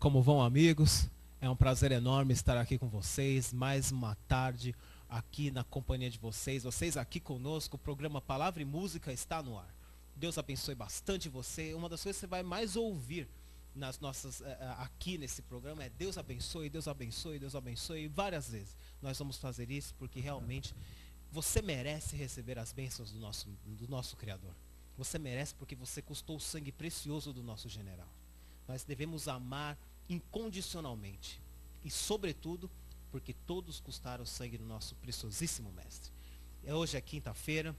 Como vão, amigos? É um prazer enorme estar aqui com vocês, mais uma tarde aqui na companhia de vocês. Vocês aqui conosco, o programa Palavra e Música está no ar. Deus abençoe bastante você. Uma das coisas que você vai mais ouvir nas nossas aqui nesse programa é Deus abençoe, Deus abençoe, Deus abençoe. Várias vezes nós vamos fazer isso porque realmente você merece receber as bênçãos do nosso Criador. Você merece porque você custou o sangue precioso do nosso general. Nós devemos amar incondicionalmente e sobretudo porque todos custaram o sangue do nosso preciosíssimo mestre. Hoje é quinta-feira,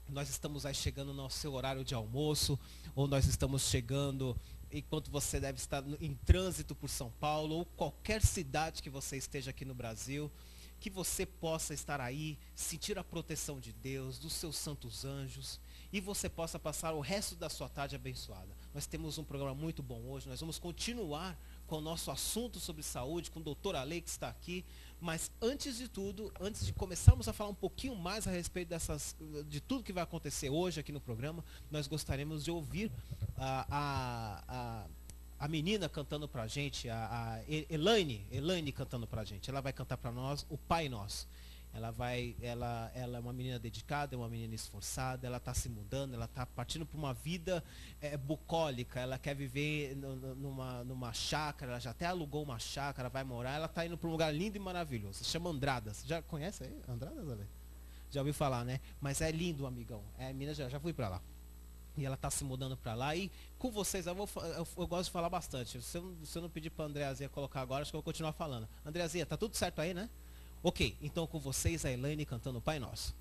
nós estamos aí chegando no seu horário de almoço, ou nós estamos chegando enquanto você deve estar em trânsito por São Paulo ou qualquer cidade que você esteja aqui no Brasil, que você possa estar aí, sentir a proteção de Deus, dos seus santos anjos, e você possa passar o resto da sua tarde abençoada. Nós temos um programa muito bom hoje, nós vamos continuar com o nosso assunto sobre saúde, com o doutor Ale que está aqui, mas antes de tudo, antes de começarmos a falar um pouquinho mais a respeito de tudo que vai acontecer hoje aqui no programa, nós gostaríamos de ouvir a menina cantando pra gente, a Elaine cantando pra gente. Ela vai cantar pra nós o Pai Nosso. Ela é uma menina dedicada, é uma menina esforçada, ela está se mudando, ela está partindo para uma vida bucólica, ela quer viver numa chácara, ela já até alugou uma chácara, vai morar, ela está indo para um lugar lindo e maravilhoso, se chama Andradas. Já conhece aí? Andradas, Ale? Já ouviu falar, né? Mas é lindo, amigão. Minas já fui para lá. E ela está se mudando para lá. E com vocês, eu gosto de falar bastante. Se eu não pedir para a Andreazinha colocar agora, acho que eu vou continuar falando. Andreazinha, tá tudo certo aí, né? Ok, então com vocês a Elaine cantando o Pai Nosso.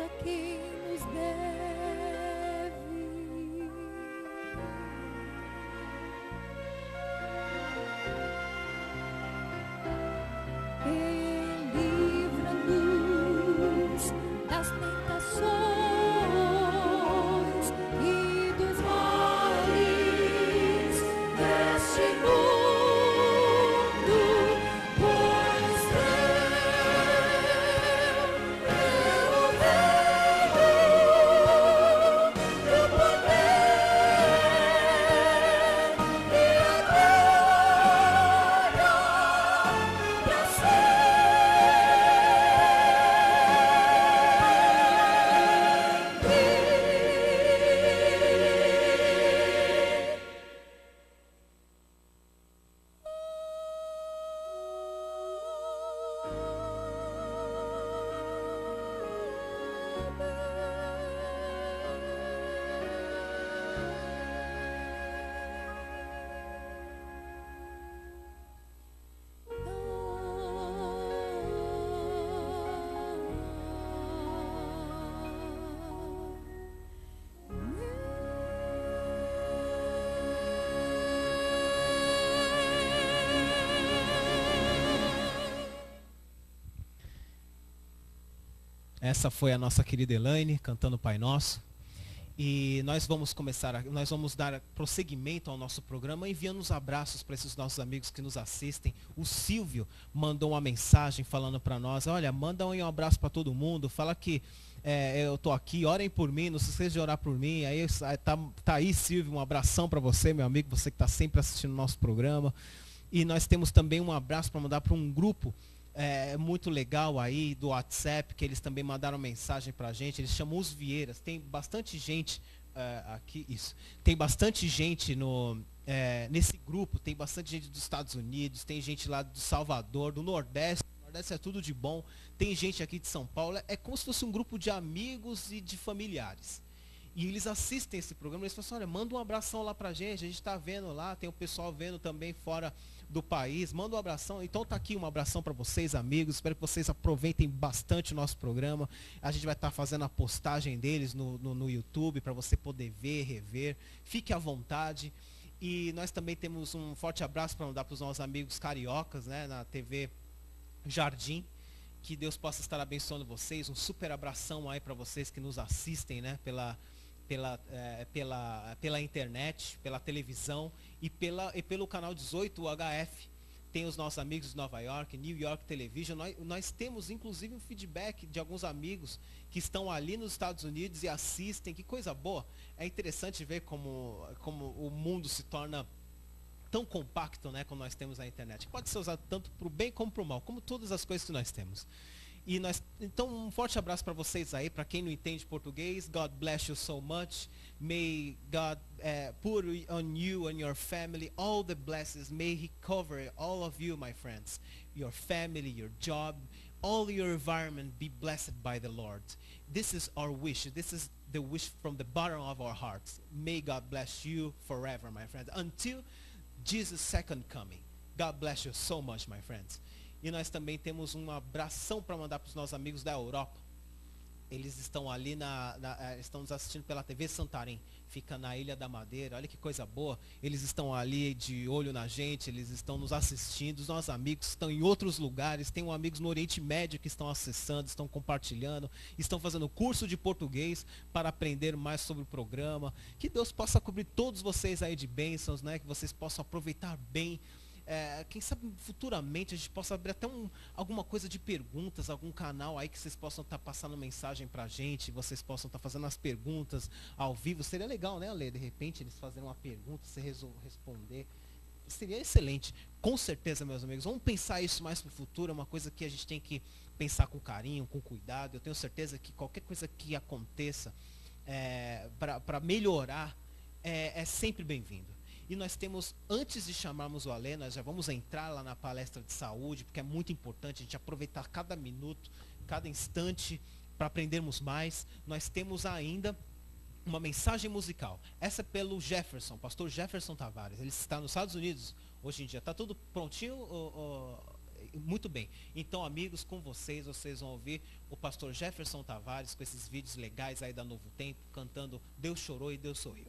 Aqui Essa foi a nossa querida Elaine cantando Pai Nosso. E nós vamos nós vamos dar prosseguimento ao nosso programa enviando os abraços para esses nossos amigos que nos assistem. O Silvio mandou uma mensagem falando para nós, olha, manda um abraço para todo mundo, fala que eu tô aqui, orem por mim, não se esqueça de orar por mim. Aí tá aí, Silvio, um abração para você, meu amigo, você que está sempre assistindo o nosso programa. E nós temos também um abraço para mandar para um grupo muito legal aí do WhatsApp, que eles também mandaram mensagem pra gente. Eles chamam Os Vieiras. Tem bastante gente aqui, isso. Tem bastante gente nesse grupo. Tem bastante gente dos Estados Unidos, tem gente lá do Salvador, do Nordeste. O Nordeste é tudo de bom. Tem gente aqui de São Paulo. É como se fosse um grupo de amigos e de familiares. E eles assistem esse programa, eles falam assim, olha, manda um abração lá pra gente, a gente tá vendo lá, tem o pessoal vendo também fora do país, manda um abração. Então tá aqui um abração para vocês, amigos, espero que vocês aproveitem bastante o nosso programa. A gente vai estar fazendo a postagem deles no YouTube, para você poder ver, rever, fique à vontade. E nós também temos um forte abraço para mandar para os nossos amigos cariocas, né, na TV Jardim. Que Deus possa estar abençoando vocês, um super abração aí para vocês que nos assistem, né, pela internet, pela televisão e pelo canal 18, o HF. Tem os nossos amigos de Nova York, New York Television. Nós temos inclusive um feedback de alguns amigos que estão ali nos Estados Unidos e assistem. Que coisa boa. É interessante ver como o mundo se torna tão compacto, né, como nós temos a internet. Pode ser usado tanto para o bem como para o mal, como todas as coisas que nós temos. Então, um forte abraço para vocês aí, para quem não entende português. God bless you so much. May God put on you and your family all the blessings. May He cover all of you, my friends. Your family, your job, all your environment be blessed by the Lord. This is our wish. This is the wish from the bottom of our hearts. May God bless you forever, my friends. Until Jesus' second coming. God bless you so much, my friends. E nós também temos um abração para mandar para os nossos amigos da Europa. Eles estão ali estão nos assistindo pela TV Santarém. Fica na Ilha da Madeira. Olha que coisa boa. Eles estão ali de olho na gente. Eles estão nos assistindo. Os nossos amigos estão em outros lugares. Tem amigos no Oriente Médio que estão acessando, estão compartilhando. Estão fazendo curso de português para aprender mais sobre o programa. Que Deus possa cobrir todos vocês aí de bênçãos, né? Que vocês possam aproveitar bem. Quem sabe futuramente a gente possa abrir até alguma coisa de perguntas, algum canal aí que vocês possam estar passando mensagem pra gente, vocês possam estar fazendo as perguntas ao vivo. Seria legal, né, Ale? De repente eles fazerem uma pergunta, você responder. Seria excelente. Com certeza, meus amigos. Vamos pensar isso mais pro futuro, é uma coisa que a gente tem que pensar com carinho, com cuidado. Eu tenho certeza que qualquer coisa que aconteça para melhorar é sempre bem-vindo. E nós temos, antes de chamarmos o Alê, nós já vamos entrar lá na palestra de saúde, porque é muito importante a gente aproveitar cada minuto, cada instante, para aprendermos mais. Nós temos ainda uma mensagem musical. Essa é pelo Jefferson, pastor Jefferson Tavares. Ele está nos Estados Unidos hoje em dia. Está tudo prontinho? Muito bem. Então, amigos, com vocês vão ouvir o pastor Jefferson Tavares com esses vídeos legais aí da Novo Tempo, cantando Deus chorou e Deus sorriu.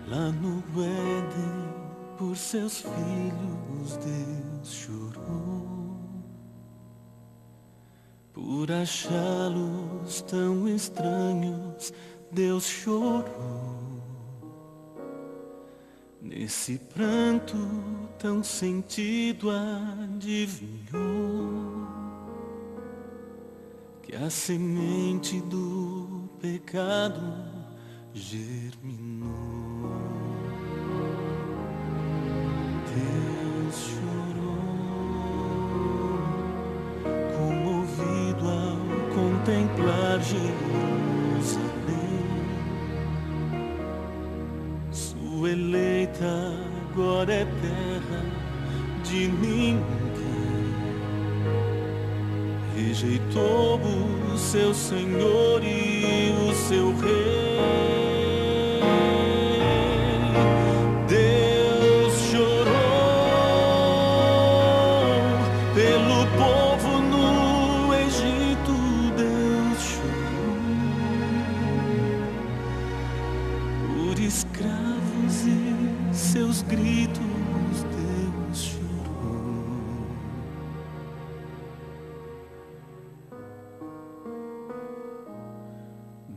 Lá no Éden, por seus filhos, Deus chorou. Por achá-los tão estranhos, Deus chorou. Nesse pranto tão sentido adivinhou que a semente do pecado germinou. Deus chorou, comovido ao contemplar Jerusalém, sua eleita agora é terra de ninguém. Rejeitou o seu Senhor e o seu Rei. Deus chorou pelo povo no Egito. Deus chorou por escravos e seus gritos. Deus chorou.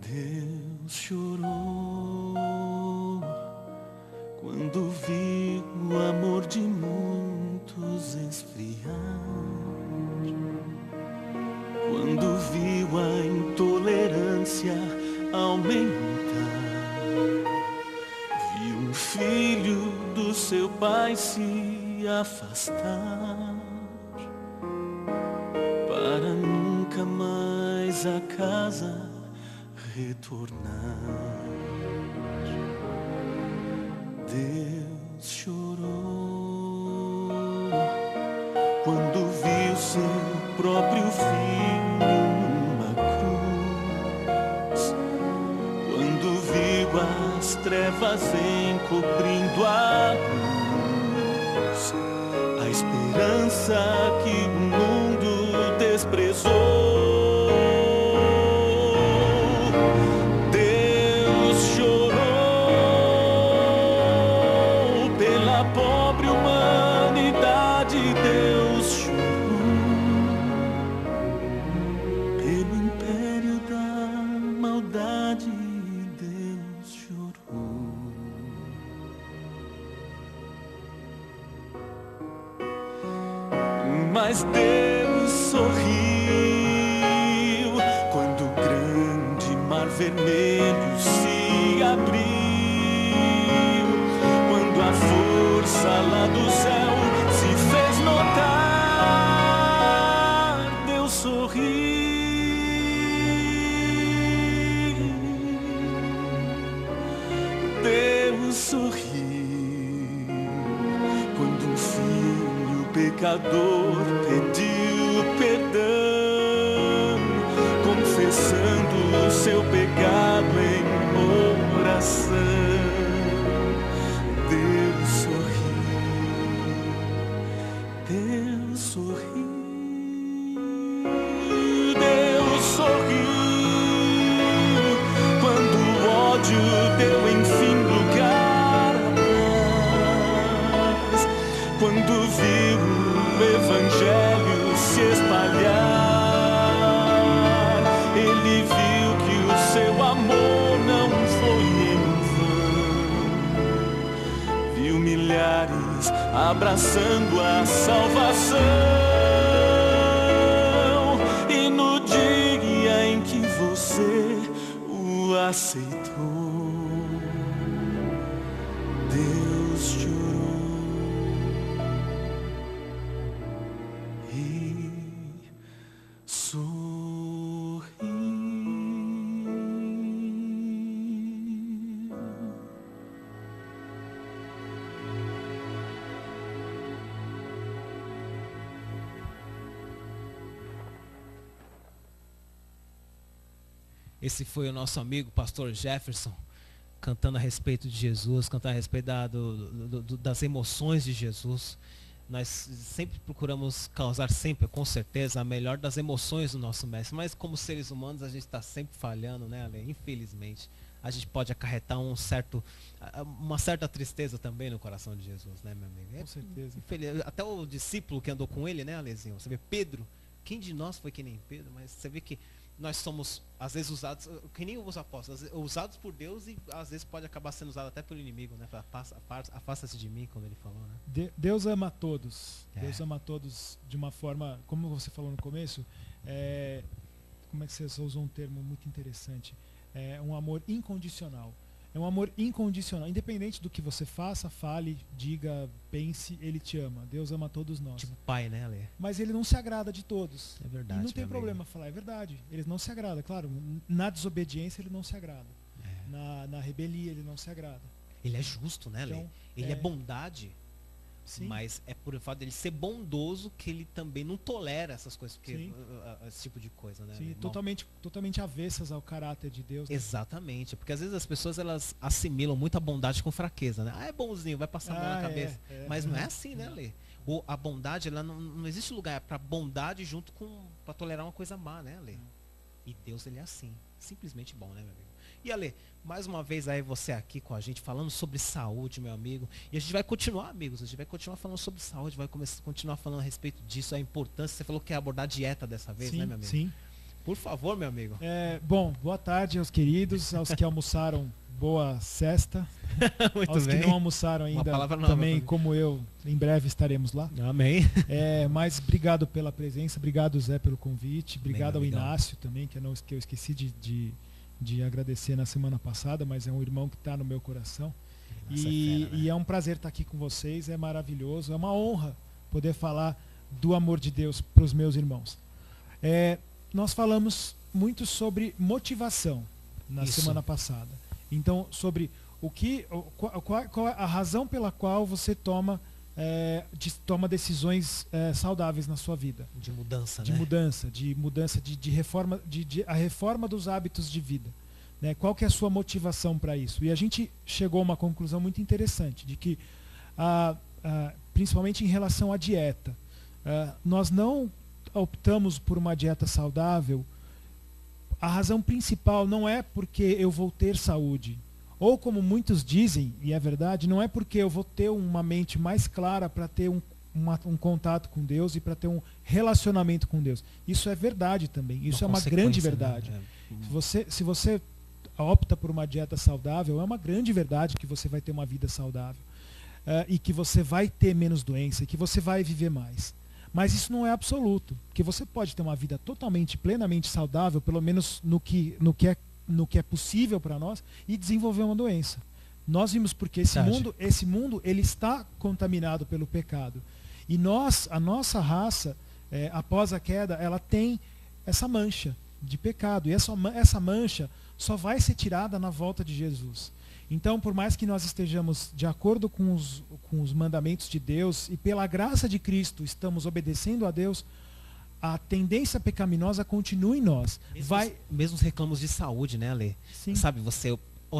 Deus chorou quando viu o amor de muitos esfriar, quando viu a intolerância aumentar, viu um filho do seu pai se afastar para nunca mais a casa retornar. Deus chorou quando viu seu próprio filho numa cruz, quando viu as trevas encobrindo a luz, a esperança que o mundo desprezou. Pobre humanidade, Deus chorou pelo império da maldade, Deus chorou. Mas Deus sorriu quando o grande mar vermelho se abriu, a força lá do céu se fez notar. Deus sorriu. Deus sorriu quando um filho pecador pediu perdão, confessando o seu pecado em oração. Deus sorriu, Deus sorriu quando o ódio deu enfim lugar à paz, quando viu o evangelho se espalhar. Ele viu que o seu amor não foi em vão, viu milhares abraçando a salvação, e no dia em que você o aceitou, Deus chorou e sorriu. Esse foi o nosso amigo pastor Jefferson, cantando a respeito de Jesus, cantando a respeito das emoções de Jesus. Nós sempre procuramos causar sempre, com certeza, a melhor das emoções do nosso mestre. Mas como seres humanos a gente está sempre falhando, né, Ale? Infelizmente. A gente pode acarretar uma certa tristeza também no coração de Jesus, né, meu amigo? Com certeza. Até o discípulo que andou com ele, né, Alezinho? Você vê Pedro, quem de nós foi que nem Pedro? Mas você vê que nós somos, às vezes, usados, que nem os apóstolos, usados por Deus e às vezes pode acabar sendo usado até pelo inimigo, né? Afasta-se de mim, quando ele falou, né? Deus ama todos. Deus ama todos de uma forma, como você falou no começo, como é que você usou um termo muito interessante? Um amor incondicional. É um amor incondicional. Independente do que você faça, fale, diga, pense, ele te ama. Deus ama todos nós. Tipo pai, né, Ale? Mas ele não se agrada de todos. É verdade. E não tem meu problema amigo. falar, é verdade. Ele não se agrada, claro. Na desobediência ele não se agrada. Na rebelias ele não se agrada. Ele é justo, né, Ale? Então, Ele é bondade. Sim. Mas é por fato dele ser bondoso que ele também não tolera essas coisas, porque Sim. Esse tipo de coisa, né? Sim, irmão? totalmente avessas ao caráter de Deus. Né? Exatamente, porque às vezes as pessoas elas assimilam muita bondade com fraqueza, né? Ah, é bonzinho, vai passar a mão na cabeça. Mas não é assim, né, Lê? A bondade, ela não existe lugar para bondade junto com para tolerar uma coisa má, né, Lê? E Deus, ele é assim, simplesmente bom, né, meu amigo? E Ale, mais uma vez aí você aqui com a gente, falando sobre saúde, meu amigo. E a gente vai continuar, amigos, a gente vai continuar falando sobre saúde, vai continuar falando a respeito disso, a importância. Você falou que ia abordar a dieta dessa vez, Sim, né, meu amigo? sim. Por favor, meu amigo. Bom, boa tarde aos queridos, aos que almoçaram, boa sexta. Muito aos bem. que não almoçaram ainda, palavra nova também, pra mim. como eu, em breve estaremos lá. Amém. Mas obrigado pela presença, obrigado, Zé, pelo convite, obrigado ao amigão. Inácio também, que eu esqueci de agradecer na semana passada, mas é um irmão que está no meu coração. Nossa, E, é fera, né? e é um prazer estar aqui com vocês, é maravilhoso, é uma honra poder falar do amor de Deus para os meus irmãos. Nós falamos muito sobre motivação na Isso. semana passada. Então, sobre qual a razão pela qual você toma decisões saudáveis na sua vida. De mudança, De né? mudança, de reforma, a reforma dos hábitos de vida. Né? Qual que é a sua motivação para isso? E a gente chegou a uma conclusão muito interessante, de que, principalmente em relação à dieta, nós não optamos por uma dieta saudável. A razão principal não é porque eu vou ter saúde, ou como muitos dizem, e é verdade, não é porque eu vou ter uma mente mais clara para ter um contato com Deus e para ter um relacionamento com Deus. Isso é verdade também, isso é uma grande verdade. Né? Se você opta por uma dieta saudável, é uma grande verdade que você vai ter uma vida saudável, e que você vai ter menos doença, e que você vai viver mais. Mas isso não é absoluto, porque você pode ter uma vida totalmente, plenamente saudável, pelo menos no que é possível para nós, e desenvolver uma doença. Nós vimos porque esse mundo ele está contaminado pelo pecado. E a nossa raça, após a queda, ela tem essa mancha de pecado. E essa mancha só vai ser tirada na volta de Jesus. Então, por mais que nós estejamos de acordo com os mandamentos de Deus e pela graça de Cristo estamos obedecendo a Deus, a tendência pecaminosa continua em nós. Mesmo os reclamos de saúde, né, Ale? Sim. Sabe, você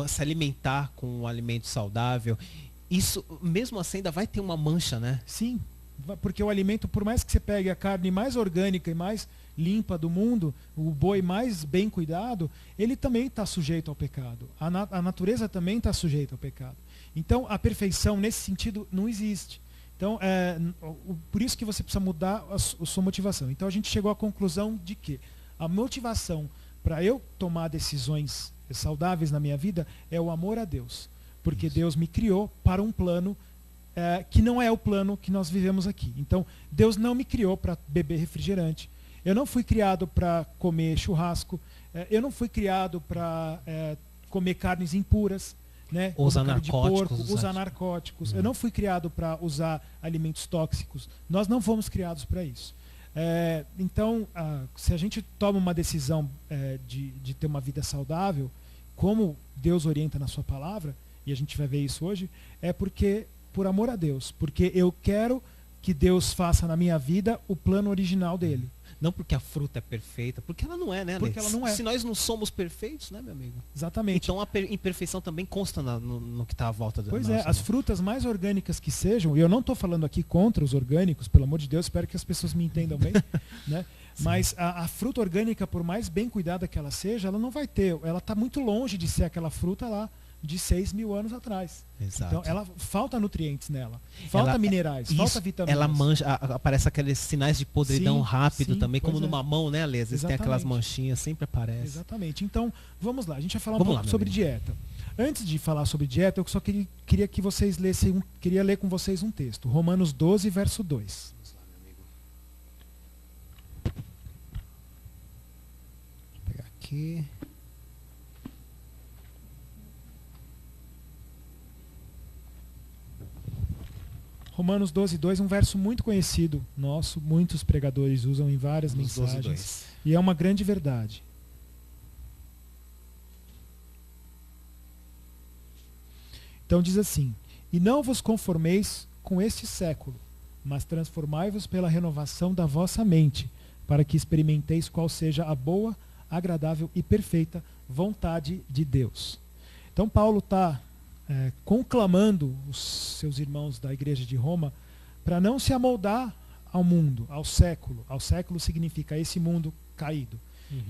se alimentar com um alimento saudável, isso, mesmo assim, ainda vai ter uma mancha, né? Sim, porque o alimento, por mais que você pegue a carne mais orgânica e mais limpa do mundo, o boi mais bem cuidado, ele também está sujeito ao pecado. A natureza também está sujeita ao pecado. Então, a perfeição, nesse sentido, não existe. Então, por isso que você precisa mudar a sua motivação. Então, a gente chegou à conclusão de que a motivação para eu tomar decisões saudáveis na minha vida é o amor a Deus. Porque Deus me criou para um plano que não é o plano que nós vivemos aqui. Então, Deus não me criou para beber refrigerante. Eu não fui criado para comer churrasco. Eu não fui criado para comer carnes impuras. Né? Usar carne de porco, narcóticos. usar narcóticos. Eu não fui criado para usar alimentos tóxicos. Nós não fomos criados para isso. Então, se a gente toma uma decisão de ter uma vida saudável, como Deus orienta na sua palavra, e a gente vai ver isso hoje, é porque por amor a Deus, porque eu quero que Deus faça na minha vida o plano original dele. Não porque a fruta é perfeita, porque ela não é, né, Porque Ale? ela não é. Se nós não somos perfeitos, né, meu amigo? Exatamente. Então a imperfeição também consta no que está à volta da Pois nossa, as né? frutas mais orgânicas que sejam, e eu não estou falando aqui contra os orgânicos, pelo amor de Deus, espero que as pessoas me entendam bem, né? Mas a fruta orgânica, por mais bem cuidada que ela seja, ela não vai ter, ela está muito longe de ser aquela fruta lá de 6.000 anos atrás. Exato. Então, ela falta nutrientes nela, falta minerais, falta vitaminas. Ela mancha, aparece aqueles sinais de podridão Sim, rápido sim, também, como pois é. numa mão, né, Ale? Às vezes tem aquelas Exatamente. manchinhas, sempre aparece. Exatamente. Então, vamos lá. A gente vai falar um Vamos pouco lá, sobre meu dieta. Antes de falar sobre dieta, eu só queria que vocês lessem, queria ler com vocês um texto. Romanos 12, verso 2. Vamos lá, meu amigo. Vou pegar aqui. Romanos 12:2, um verso muito conhecido nosso, muitos pregadores usam em várias Romanos mensagens. 12:2. E é uma grande verdade. Então diz assim: e não vos conformeis com este século, mas transformai-vos pela renovação da vossa mente, para que experimenteis qual seja a boa, agradável e perfeita vontade de Deus. Então Paulo está conclamando os seus irmãos da igreja de Roma para não se amoldar ao mundo, ao século. Ao século significa esse mundo caído.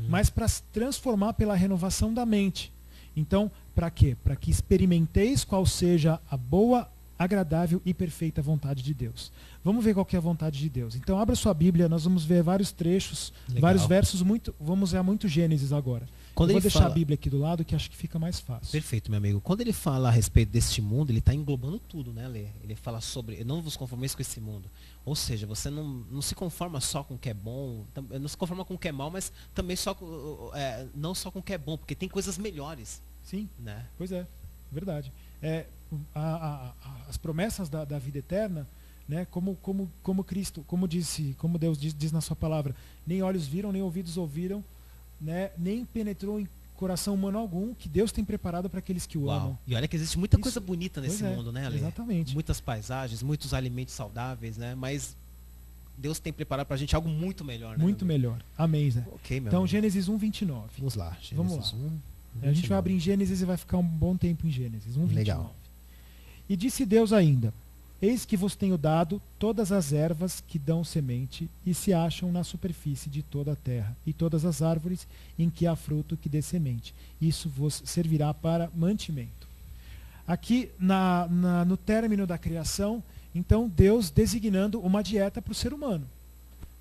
Mas para se transformar pela renovação da mente. Então, para quê? Para que experimenteis qual seja a boa, agradável e perfeita vontade de Deus. Vamos ver qual que é a vontade de Deus. Então, abra sua Bíblia, nós vamos ver vários trechos, Legal. vários versos, vamos ver muito Gênesis agora. Quando Eu vou ele deixar fala- a Bíblia aqui do lado, que acho que fica mais fácil. Perfeito, meu amigo. Quando ele fala a respeito deste mundo, ele está englobando tudo, né, Lê? Ele fala sobre, não vos conformeis com esse mundo. Ou seja, você não se conforma só com o que é bom, não se conforma com o que é mal, mas também não só com o que é bom, porque tem coisas melhores, Sim, né? pois é, verdade. As promessas da vida eterna, né, como Cristo, como Deus diz na sua palavra, nem olhos viram, nem ouvidos ouviram, né, nem penetrou em coração humano algum, que Deus tem preparado para aqueles que o amam. Uau. E olha que existe muita Isso- coisa bonita nesse Pois é, mundo, né, Lê? exatamente. Muitas paisagens, muitos alimentos saudáveis, né? Mas Deus tem preparado pra gente algo muito melhor, né? Muito meu amigo? melhor. Amém, Zé. Ok, meu Então, amigo. Gênesis 1:29. Vamos lá. Gênesis Vamos lá. 1, A gente vai 29. abrir em Gênesis e vai ficar um bom tempo em Gênesis. 1:29. Legal. E disse Deus ainda: eis que vos tenho dado todas as ervas que dão semente e se acham na superfície de toda a terra, e todas as árvores em que há fruto que dê semente. Isso vos servirá para mantimento. Aqui, no término da criação, então Deus designando uma dieta para o ser humano.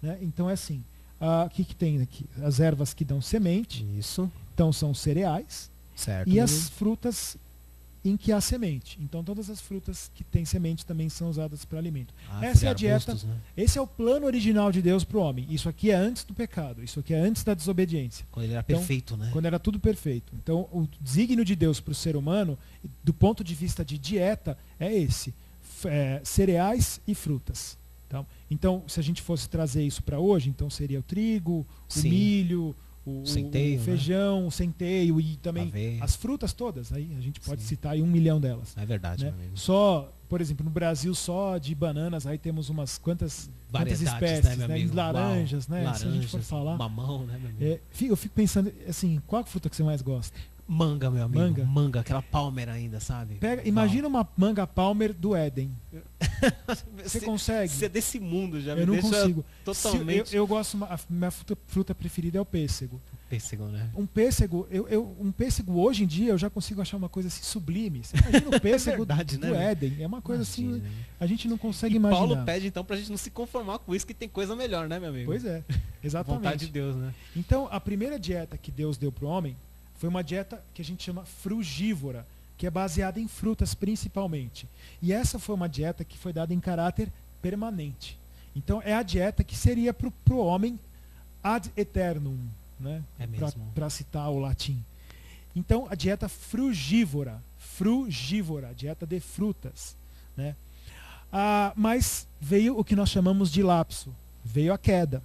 Né? Então é assim, o que tem aqui? As ervas que dão semente, Isso. então são cereais, Certo. e meu as amigo. frutas em que há semente. Então todas as frutas que têm semente também são usadas para alimento. Essa é a dieta. Arbustos, né? Esse é o plano original de Deus para o homem. Isso aqui é antes do pecado. Isso aqui é antes da desobediência. Quando ele era Então, perfeito, né? Quando era tudo perfeito. Então o desígnio de Deus para o ser humano, do ponto de vista de dieta, é esse. Cereais e frutas. Então, se a gente fosse trazer isso para hoje, então seria o trigo, Sim. o milho, o Centeio, né? feijão, o centeio e também Aveia. as frutas todas. Aí a gente pode Sim. citar aí 1 milhão delas. É verdade, Né? meu amigo. Só, por exemplo, no Brasil, só de bananas, aí temos umas quantas Variedades, espécies, né, meu né? amigo? Laranjas, Uau. né? Se a gente for falar. Mamão, né, meu amigo? Eu fico pensando, assim, qual a fruta que você mais gosta? Manga, meu amigo. Manga. Manga, aquela palmer ainda, sabe? Imagina uma manga palmer do Éden. Você consegue? Você é desse mundo já, Eu me não deixa consigo. totalmente... Eu gosto, a minha fruta preferida é o pêssego. Pêssego, né? Um pêssego hoje em dia eu já consigo achar uma coisa assim sublime. Você imagina o pêssego verdade, do né, Éden. É uma coisa Imagina, assim, né? a gente não consegue E imaginar. Paulo pede então pra gente não se conformar com isso, que tem coisa melhor, né, meu amigo? Pois é, exatamente. Vontade de Deus, né? Então, a primeira dieta que Deus deu para o homem foi uma dieta que a gente chama frugívora, que é baseada em frutas principalmente. E essa foi uma dieta que foi dada em caráter permanente. Então, é a dieta que seria para o homem ad eternum, né? É mesmo. Para citar o latim. Então, a dieta frugívora, dieta de frutas. Né? Mas veio o que nós chamamos de lapso, veio a queda.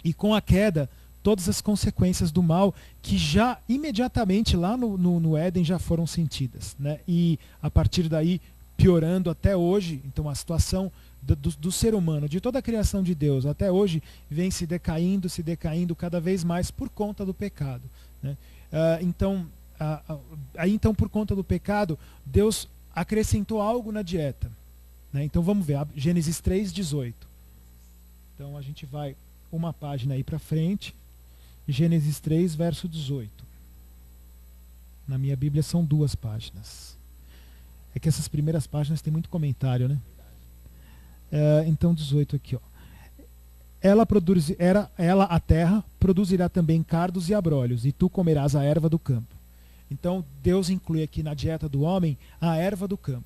E com a queda, todas as consequências do mal que já imediatamente lá no Éden já foram sentidas. Né? E a partir daí, piorando até hoje, então a situação do ser humano, de toda a criação de Deus, até hoje, vem se decaindo cada vez mais por conta do pecado. Né? Então, por conta do pecado, Deus acrescentou algo na dieta. Né? Então vamos ver, Gênesis 3:18. Então a gente vai uma página aí para frente, Gênesis 3, verso 18. Na minha Bíblia são 2 páginas. É que essas primeiras páginas tem muito comentário, né? Então 18 aqui, ó. Ela, a terra, produzirá também cardos e abrolhos, e tu comerás a erva do campo. Então Deus inclui aqui na dieta do homem a erva do campo.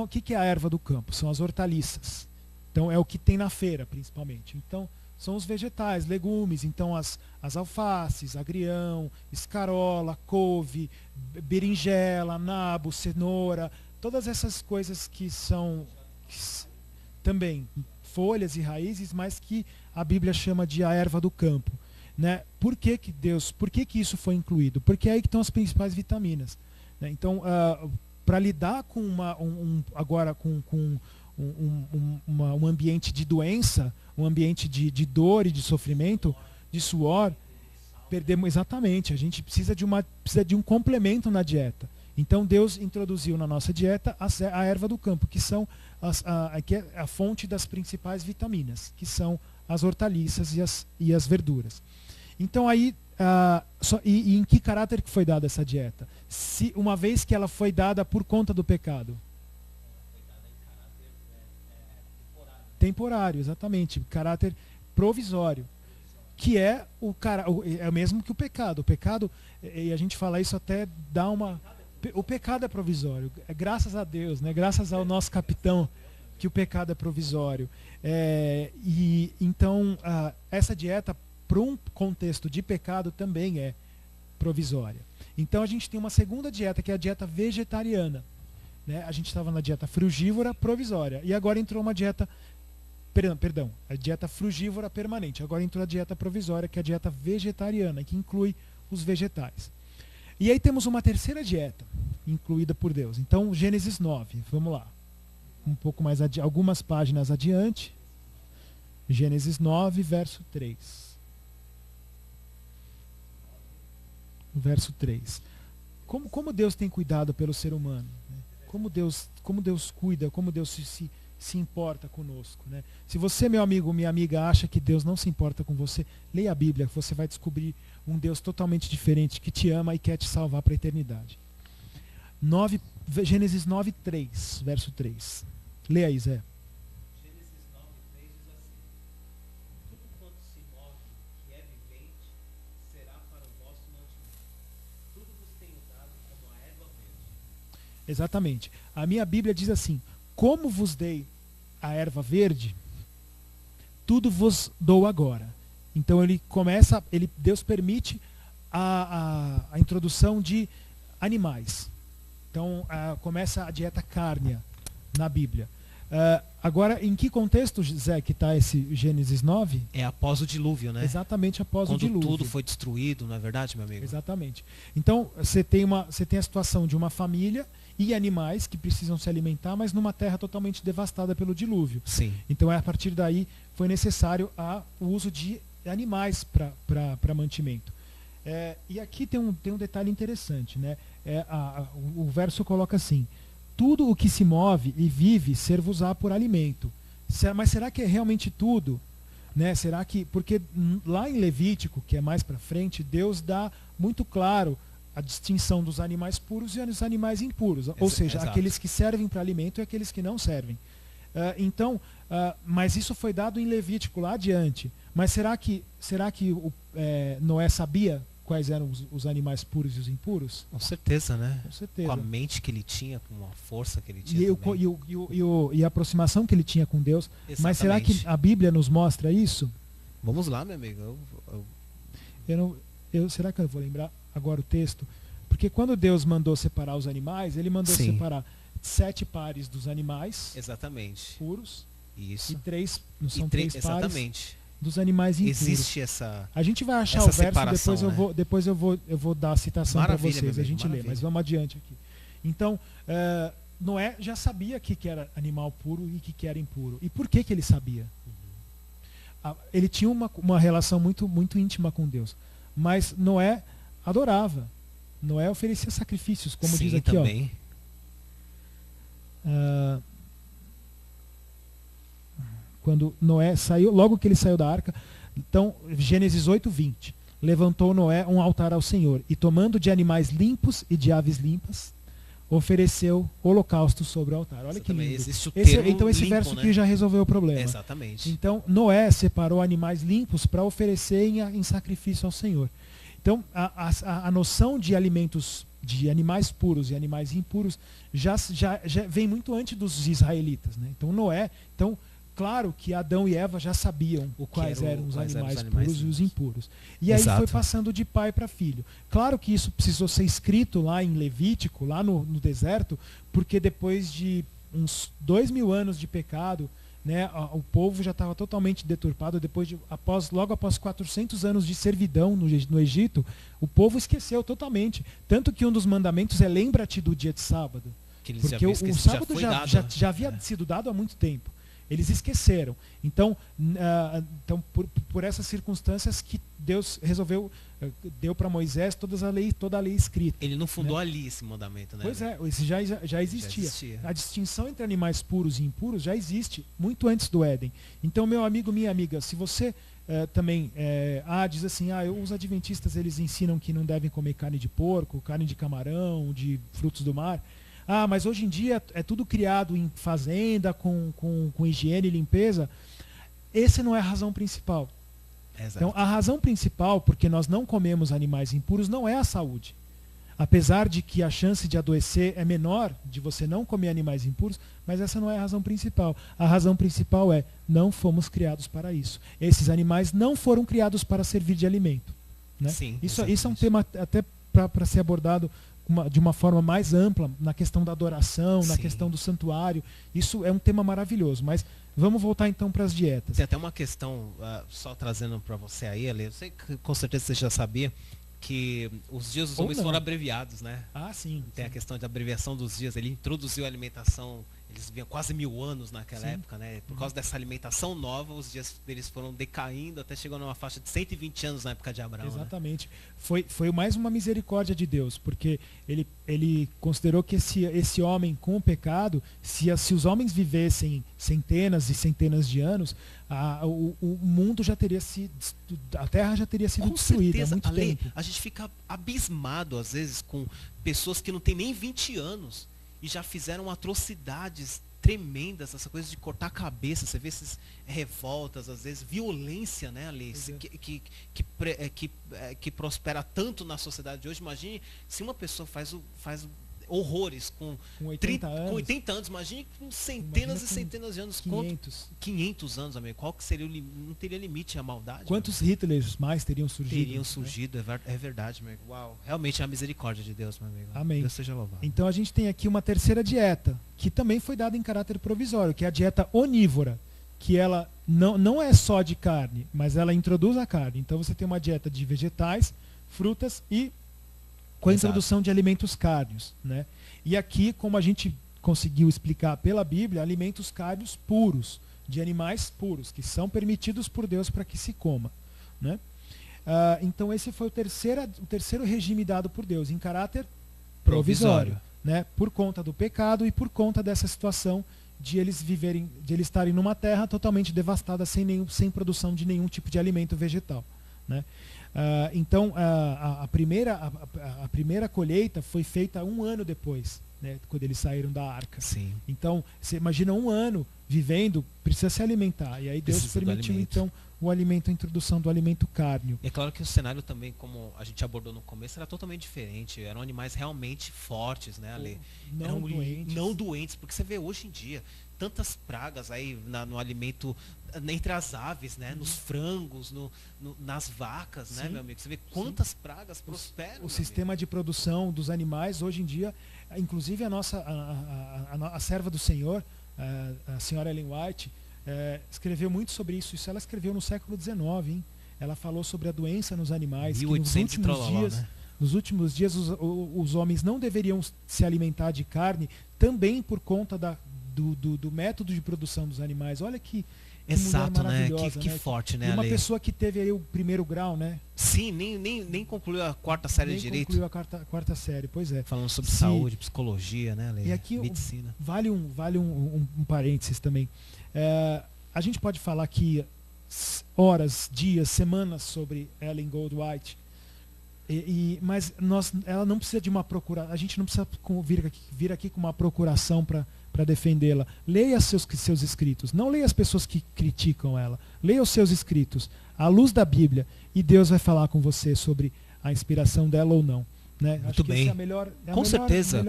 O que é a erva do campo? São as hortaliças. Então é o que tem na feira, principalmente. Então são os vegetais, legumes. Então as alfaces, agrião, escarola, couve, berinjela, nabo, cenoura, todas essas coisas que também folhas e raízes, mas que a Bíblia chama de a erva do campo, né? Por que que isso foi incluído? Porque é aí que estão as principais vitaminas, né? Então, para lidar com um ambiente de doença, um ambiente de dor e de sofrimento, de suor, perdemos exatamente. A gente precisa de um complemento na dieta. Então Deus introduziu na nossa dieta a erva do campo, que são que é a fonte das principais vitaminas, que são as hortaliças e as verduras. Então aí, e em que caráter que foi dada essa dieta? Uma vez que ela foi dada por conta do pecado? Temporário, exatamente. Caráter provisório. Que é é o mesmo que o pecado. O pecado, e a gente fala isso até dá uma... O pecado é provisório. É graças a Deus, né? Graças ao nosso capitão, que o pecado é provisório. E então, essa dieta, para um contexto de pecado, também é provisória. Então a gente tem uma segunda dieta, que é a dieta vegetariana, né? A gente estava na dieta frugívora provisória. E agora entrou uma dieta... Perdão, a dieta frugívora permanente. Agora entrou a dieta provisória, que é a dieta vegetariana, que inclui os vegetais. E aí temos uma terceira dieta, incluída por Deus. Então, Gênesis 9, vamos lá. Um pouco mais algumas páginas adiante. Gênesis 9, verso 3. Verso 3. Como Deus tem cuidado pelo ser humano, né? Como Deus cuida, como Deus se importa conosco, né? Se você, meu amigo, minha amiga, acha que Deus não se importa com você, leia a Bíblia, você vai descobrir um Deus totalmente diferente, que te ama e quer te salvar para a eternidade. Gênesis 9, 3, verso 3. Leia aí, Zé. Gênesis 9, 3 diz assim: tudo quanto se move, que é vivente, será para o vosso mantimento. Tudo vos tenho dado como a erva verde. Exatamente. A minha Bíblia diz assim: como vos dei a erva verde, tudo vos dou agora. Então Deus permite a introdução de animais. Então começa a dieta cárnea na Bíblia. Agora, em que contexto, Zé, que está esse Gênesis 9? É após o dilúvio, né? Exatamente após o dilúvio. Quando tudo foi destruído, não é verdade, meu amigo? Exatamente. Então, você tem a situação de uma família e animais que precisam se alimentar, mas numa terra totalmente devastada pelo dilúvio. Sim. Então, a partir daí, foi necessário o uso de animais para mantimento. E aqui tem um detalhe interessante, né? O verso coloca assim: tudo o que se move e vive ser-vos-á por alimento. Mas será que é realmente tudo? Né? Será que... Porque lá em Levítico, que é mais para frente, Deus dá muito claro a distinção dos animais puros e dos animais impuros. Ou seja, exato. Aqueles que servem para alimento e aqueles que não servem. Mas isso foi dado em Levítico lá adiante. Mas será que Noé sabia quais eram os animais puros e os impuros? Com certeza, né? Com certeza. Com a mente que ele tinha, com a força que ele tinha. E a aproximação que ele tinha com Deus. Exatamente. Mas será que a Bíblia nos mostra isso? Vamos lá, meu amigo. Será que eu vou lembrar agora o texto? Porque quando Deus mandou separar os animais, ele mandou Sim. separar 7 pares dos animais Exatamente. puros Isso. e 3 pares Exatamente. dos animais impuros. Existe essa... A gente vai achar essa o verso, separação, depois eu vou dar a citação para Maravilha, vocês, meu a amigo, gente lê, maravilha. mas vamos adiante aqui. Então, Noé já sabia que era animal puro e que era impuro. E por que ele sabia? Ele tinha uma relação muito, muito íntima com Deus. Mas Noé adorava. Noé oferecia sacrifícios, como Sim, diz aqui. também. Quando Noé saiu, logo que ele saiu da arca, então, Gênesis 8:20. Levantou Noé um altar ao Senhor, e tomando de animais limpos e de aves limpas, ofereceu holocausto sobre o altar. Olha que lindo. Existe o termo Então esse limpo, verso né? aqui já resolveu o problema. Exatamente. Então Noé separou animais limpos para oferecer em sacrifício ao Senhor. Então a noção de alimentos, de animais puros e animais impuros já vem muito antes dos israelitas, né? Então claro que Adão e Eva já sabiam quais eram os animais puros e os impuros. E aí foi passando de pai para filho. Claro que isso precisou ser escrito lá em Levítico, lá no deserto, porque depois de uns 2000 anos de pecado, né, o povo já estava totalmente deturpado. Logo após 400 anos de servidão no Egito, o povo esqueceu totalmente. Tanto que um dos mandamentos é: lembra-te do dia de sábado. Porque o sábado já havia sido dado há muito tempo. Eles esqueceram. Então, por essas circunstâncias que Deus deu para Moisés toda a lei escrita. Ele não fundou ali esse mandamento, né? Pois é, esse já existia. A distinção entre animais puros e impuros já existe muito antes do Éden. Então, meu amigo, minha amiga, se você também diz assim: os adventistas eles ensinam que não devem comer carne de porco, carne de camarão, de frutos do mar. Mas hoje em dia é tudo criado em fazenda, com higiene e limpeza. Essa não é a razão principal. Exato. Então, a razão principal, porque nós não comemos animais impuros, não é a saúde. Apesar de que a chance de adoecer é menor de você não comer animais impuros, mas essa não é a razão principal. A razão principal é: não fomos criados para isso. Esses animais não foram criados para servir de alimento. Né? Sim, isso é um tema até para ser abordado de uma forma mais ampla, na questão da adoração, na questão do santuário. Isso é um tema maravilhoso, mas vamos voltar então para as dietas. Tem até uma questão, só trazendo para você aí, Ale, eu sei que com certeza você já sabia que os dias dos homens foram abreviados, né? Sim. Tem a questão de abreviação dos dias. Ele introduziu a alimentação, eles viviam quase 1000 anos naquela época, né? Por causa dessa alimentação nova, os dias deles foram decaindo, até chegou numa faixa de 120 anos na época de Abraão. Exatamente. Né? Foi mais uma misericórdia de Deus, porque ele considerou que esse homem com o pecado, se os homens vivessem centenas e centenas de anos, o mundo já teria sido, a terra já teria sido destruída há muito tempo. A gente fica abismado às vezes com pessoas que não têm nem 20 anos e já fizeram atrocidades tremendas, essa coisa de cortar a cabeça. Você vê essas revoltas, às vezes violência, né, Alice, que prospera tanto na sociedade de hoje. Imagine se uma pessoa faz horrores com 80 anos, imagine com centenas e centenas de anos. 500 anos, amigo. Qual que seria não teria limite a maldade? Quantos Hitlers mais teriam surgido? Né? É verdade, amigo. Uau, realmente é a misericórdia de Deus, meu amigo. Amém. Deus seja louvado. Então a gente tem aqui uma terceira dieta, que também foi dada em caráter provisório, que é a dieta onívora, que ela não é só de carne, mas ela introduz a carne. Então você tem uma dieta de vegetais, frutas e com a introdução de alimentos cárneos, né? E aqui, como a gente conseguiu explicar pela Bíblia, alimentos cárneos puros, de animais puros, que são permitidos por Deus para que se coma, né? Então esse foi o terceiro regime dado por Deus, em caráter provisório, né? Por conta do pecado e por conta dessa situação de eles estarem numa terra totalmente devastada, sem produção de nenhum tipo de alimento vegetal, né? Então a primeira colheita foi feita 1 ano depois, né, quando eles saíram da arca. Sim. Então você imagina 1 ano vivendo, precisa se alimentar, e aí Deus permitiu então a introdução do alimento cárneo. É claro que o cenário também, como a gente abordou no começo, era totalmente diferente. Eram animais realmente fortes, né, Ale? Não doentes, porque você vê hoje em dia tantas pragas aí no alimento, entre as aves, né? Nos frangos, nas vacas, né, meu amigo? Você vê quantas pragas prosperam. O sistema de produção dos animais hoje em dia, inclusive a serva do Senhor, a senhora Ellen White, escreveu muito sobre isso. Isso ela escreveu no século XIX, hein? Ela falou sobre a doença nos animais, que nos últimos dias os homens não deveriam se alimentar de carne, também por conta do método de produção dos animais. Olha que exato, né? Que né? forte, né? E uma pessoa que teve aí o 1º grau, né? Sim, nem concluiu a 4ª série de direito. Concluiu a quarta série, pois é. Falando sobre saúde, psicologia, né, Ale? E aqui medicina. Vale um parênteses também. A gente pode falar aqui horas, dias, semanas sobre Ellen Goldwhite, mas ela não precisa de uma procura. A gente não precisa vir aqui com uma procuração para defendê-la. Leia seus escritos. Não leia as pessoas que criticam ela. Leia os seus escritos, à luz da Bíblia, e Deus vai falar com você sobre a inspiração dela ou não. Né? Muito Acho que bem. esse é a melhor, com certeza.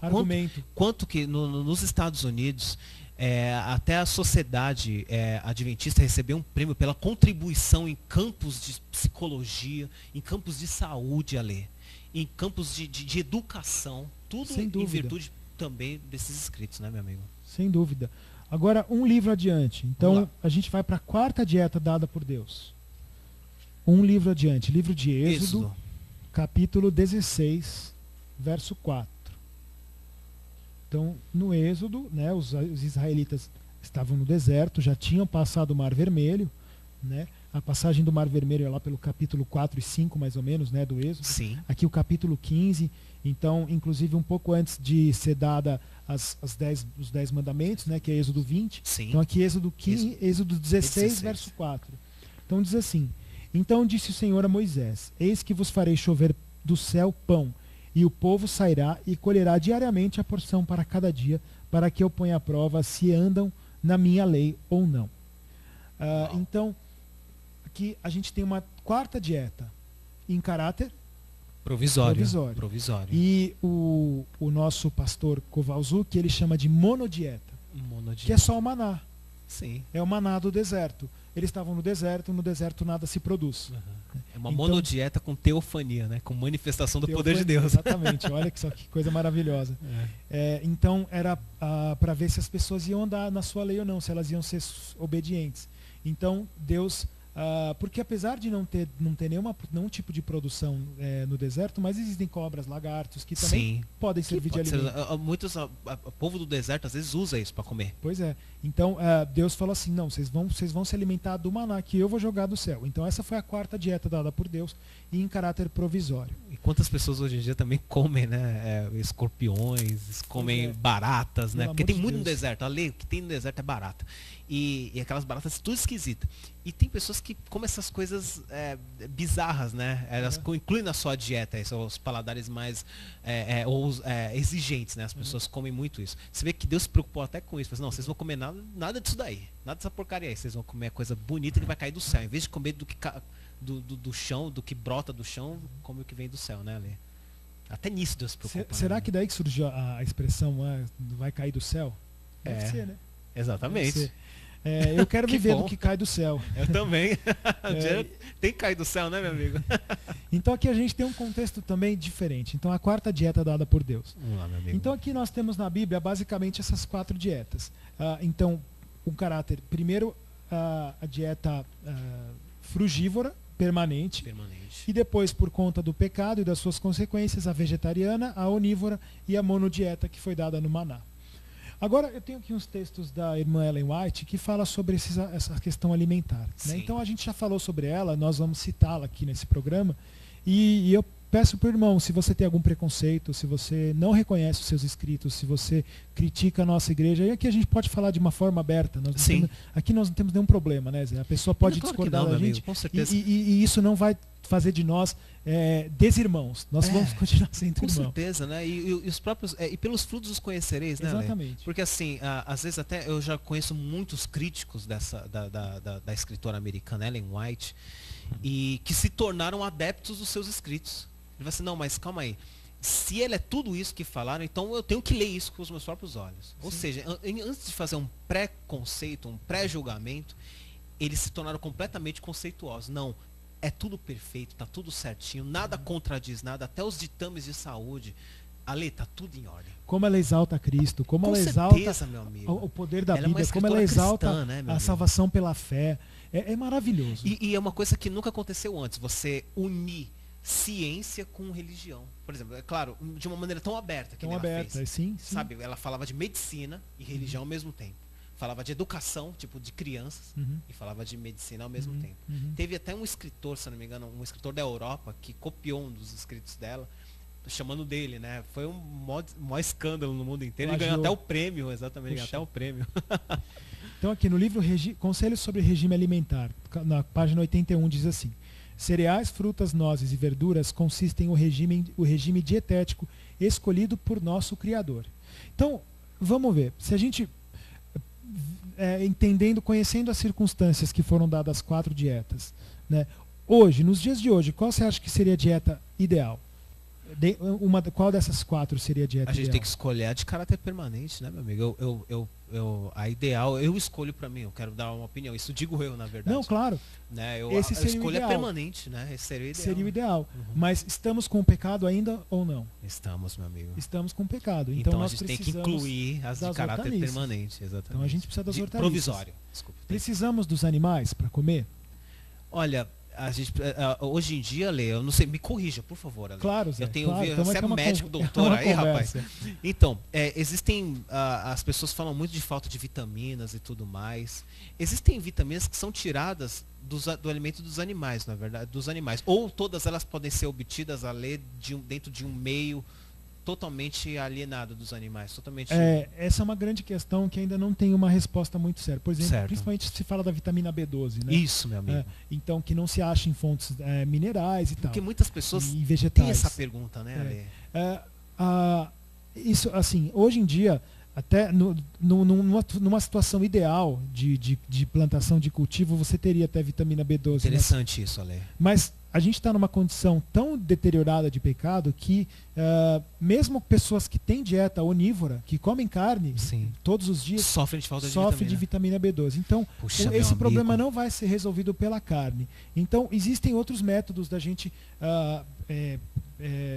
Argumento. Quanto que nos Estados Unidos até a sociedade adventista recebeu um prêmio pela contribuição em campos de psicologia, em campos de saúde, Ale, em campos de educação, tudo em virtude também desses escritos, né, meu amigo? Sem dúvida. Agora, um livro adiante. Vamos Então, lá. a gente vai para a quarta dieta dada por Deus. Um livro adiante. Livro de Êxodo, capítulo 16, verso 4. Então, no Êxodo, né, os israelitas estavam no deserto, já tinham passado o Mar Vermelho, né? A passagem do Mar Vermelho é lá pelo capítulo 4 e 5, mais ou menos, né, do Êxodo. Sim. Aqui o capítulo 15, então, inclusive um pouco antes de ser dada os 10 mandamentos, né, que é Êxodo 20. Sim. Então aqui Êxodo 15, Êxodo 16, verso 4. Então diz assim: Então disse o Senhor a Moisés: Eis que vos farei chover do céu pão, e o povo sairá e colherá diariamente a porção para cada dia, para que eu ponha à prova se andam na minha lei ou não. Então, aqui a gente tem uma quarta dieta em caráter Provisório. E o nosso pastor Kovalzu, que ele chama de monodieta, Monodieta. que é só o maná. Sim. É o maná do deserto. Eles estavam no deserto nada se produz. É uma Então, monodieta com teofania, né? Com manifestação do poder de Deus. Exatamente, olha que só que coisa maravilhosa. Então era para ver se as pessoas iam andar na sua lei ou não, se elas iam ser obedientes. Então Deus, porque apesar de não ter nenhum tipo de produção no deserto, mas existem cobras, lagartos que também podem servir de alimento. O povo do deserto às vezes usa isso para comer. Pois é. Então Deus falou assim: não, vocês vão se alimentar do maná que eu vou jogar do céu. Então essa foi a quarta dieta dada por Deus e em caráter provisório. E quantas pessoas hoje em dia também comem, né? Escorpiões, comem baratas, né? Porque tem muito no deserto. A lei que tem no deserto é barata. E aquelas baratas tudo esquisita. E tem pessoas que comem essas coisas bizarras, né? Elas incluem na sua dieta, são os paladares mais exigentes, né? As pessoas comem muito isso. Você vê que Deus se preocupou até com isso. Falou assim, não, vocês vão comer nada disso daí. Nada dessa porcaria aí. Vocês vão comer coisa bonita que vai cair do céu. Em vez de comer do chão, do que brota do chão, come o que vem do céu, né, Ale? Até nisso Deus se preocupa. Será que daí que surgiu a expressão vai cair do céu? Deve ser, né? Exatamente. Eu quero viver do que cai do céu. Eu também. Tem que cair do céu, né, meu amigo? Então aqui a gente tem um contexto também diferente. Então a quarta dieta dada por Deus. Vamos lá, meu amigo. Então aqui nós temos na Bíblia basicamente essas 4 dietas. Então, um caráter. Primeiro, a dieta frugívora, permanente. E depois, por conta do pecado e das suas consequências, a vegetariana, a onívora e a monodieta que foi dada no maná. Agora, eu tenho aqui uns textos da irmã Ellen White que fala sobre essa questão alimentar. Né? Então, a gente já falou sobre ela, nós vamos citá-la aqui nesse programa. E eu peço para o irmão, se você tem algum preconceito, se você não reconhece os seus escritos, se você critica a nossa igreja, e aqui a gente pode falar de uma forma aberta. Aqui nós não temos nenhum problema, né, Zé? A pessoa pode discordar da gente, com certeza. E isso não vai fazer de nós desirmãos. Nós vamos continuar sendo irmãos. Com certeza, né? E os próprios e pelos frutos os conhecereis, né? Exatamente. Ale? Porque assim, às vezes até eu já conheço muitos críticos da escritora americana Ellen White e que se tornaram adeptos dos seus escritos. Ele vai assim, não, mas calma aí. Se ele é tudo isso que falaram, então eu tenho que ler isso com os meus próprios olhos. Sim. Ou seja, antes de fazer um pré-conceito, um pré-julgamento, eles se tornaram completamente conceituosos. Não, é tudo perfeito, tá tudo certinho, nada contradiz nada, até os ditames de saúde. Ale, tá tudo em ordem. Como ela exalta Cristo, como com ela certeza, exalta meu amigo. o poder da ela Bíblia, como ela exalta cristã, né, a salvação pela fé. É maravilhoso. E é uma coisa que nunca aconteceu antes, você unir ciência com religião. Por exemplo, é claro, de uma maneira tão aberta que ela fez. Sim. Sabe, ela falava de medicina e religião ao mesmo tempo. Falava de educação, tipo de crianças, e falava de medicina ao mesmo tempo. Teve até um escritor, se não me engano, um escritor da Europa que copiou um dos escritos dela, chamando dele, né? Foi um maior escândalo no mundo inteiro. Ele ganhou até o prêmio, exatamente, ganhou até o prêmio. Então aqui no livro Conselhos sobre Regime Alimentar, na página 81 diz assim: cereais, frutas, nozes e verduras consistem o regime dietético escolhido por nosso Criador. Então, vamos ver. Se a gente, conhecendo as circunstâncias que foram dadas às 4 dietas, né, hoje, nos dias de hoje, qual você acha que seria a dieta ideal? Qual dessas 4 seria a dieta ideal? A gente tem que escolher a de caráter permanente, né, meu amigo? a ideal, eu escolho para mim, eu quero dar uma opinião. Isso digo eu, na verdade. Não, claro. Né? Esse A seria o escolha é ideal. permanente, né? Esse seria o ideal. Seria o ideal. Uhum. Mas estamos com o pecado ainda ou não? Estamos, meu amigo. Estamos com o pecado. Então, nós a gente tem que precisamos incluir as de das caráter hortaliças. permanente, exatamente. Então a gente precisa das De hortaliças. provisório. Desculpa. Precisamos dos animais para comer? Olha, a gente, hoje em dia, Lê, eu não sei, me corrija, por favor, Ale. Claro, Zé. Eu tenho claro. você é uma médico, con- doutor uma aí, rapaz. conversa. Então, existem, as pessoas falam muito de falta de vitaminas e tudo mais. Existem vitaminas que são tiradas do alimento dos animais, na verdade, dos animais. Ou todas elas podem ser obtidas, Ale, dentro de um meio totalmente alienado dos animais, totalmente... Essa é uma grande questão que ainda não tem uma resposta muito séria. Por exemplo, Certo. principalmente se fala da vitamina B12, né? Isso, meu amigo. Então, que não se acha em fontes minerais e Porque tal. muitas pessoas E têm vegetais. essa pergunta, né, Ale? Isso, assim, hoje em dia, até numa situação ideal de plantação de cultivo, você teria até vitamina B12. Interessante isso, Ale. Mas a gente está numa condição tão deteriorada de pecado que mesmo pessoas que têm dieta onívora, que comem carne Sim. todos os dias, Sofrem de falta de sofrem de vitamina B12. Então, Puxa, meu esse amigo. problema não vai ser resolvido pela carne. Então, existem outros métodos da gente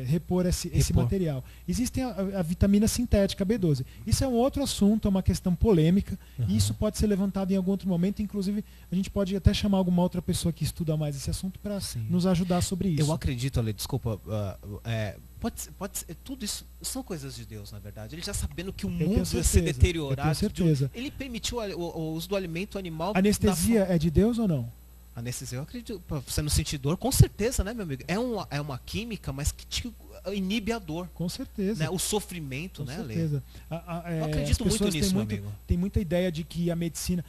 repor esse Repor. material. Existe a vitamina sintética B12. Isso é um outro assunto, é uma questão polêmica, e isso pode ser levantado em algum outro momento. Inclusive, a gente pode até chamar alguma outra pessoa que estuda mais esse assunto para Sim. nos ajudar sobre isso. Eu acredito, Ale, desculpa, pode ser, tudo isso são coisas de Deus, na verdade. Ele já sabendo que o tenho mundo ia certeza, ser eu deteriorado. tenho certeza. Ele permitiu o uso do alimento animal. Anestesia é de Deus ou não? Anestesia, eu acredito. Pra você não sentir dor, com certeza, né, meu amigo? É uma química, mas que te inibe a dor. Com certeza. Né? O sofrimento, Com né, Ale? certeza. Eu acredito muito nisso, meu amigo. Tem muita ideia de que a medicina,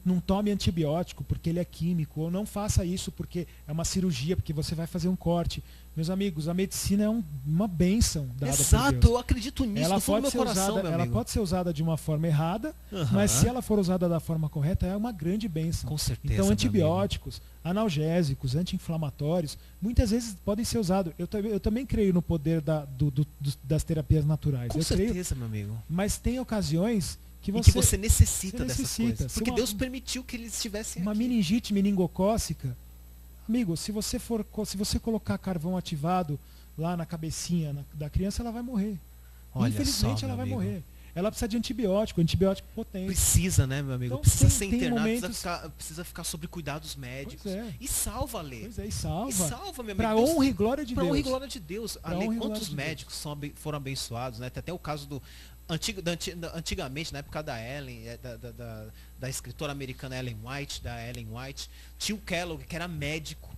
não tome antibiótico porque ele é químico, ou não faça isso porque é uma cirurgia, porque você vai fazer um corte. Meus amigos, a medicina é uma bênção dada por Exato, Deus. eu acredito nisso, Ela do fundo do pode, meu ser coração, usada, meu ela amigo. pode ser usada de uma forma errada, Aham. mas se ela for usada da forma correta, é uma grande bênção. Com certeza, Então, meu antibióticos, analgésicos, anti-inflamatórios, muitas vezes podem ser usados. Eu também creio no poder das terapias naturais. Com Eu creio, certeza, meu amigo. mas tem ocasiões que E você, que você necessita você dessas necessita. coisas. Se Porque uma- Deus permitiu que eles estivessem uma aqui. meningite meningocócica, amigo, se você colocar carvão ativado lá na cabecinha da criança, ela vai morrer. Olha Infelizmente, só, ela meu vai amigo. morrer. Ela precisa de antibiótico potente. Precisa, né, meu amigo? Então, Precisa tem ser internado, momentos- precisa ficar sob cuidados médicos. Pois é. E salva, Lê. Pois é, e E salva. salva, meu amigo. Pra Deus- honra e glória de pra honra e Deus. glória de Deus. Pra Ale, honra e quantos glória de médicos foram abençoados, né? Tem até o caso do antigamente, na época da Ellen, da escritora americana Ellen White, tinha o Kellogg, que era médico.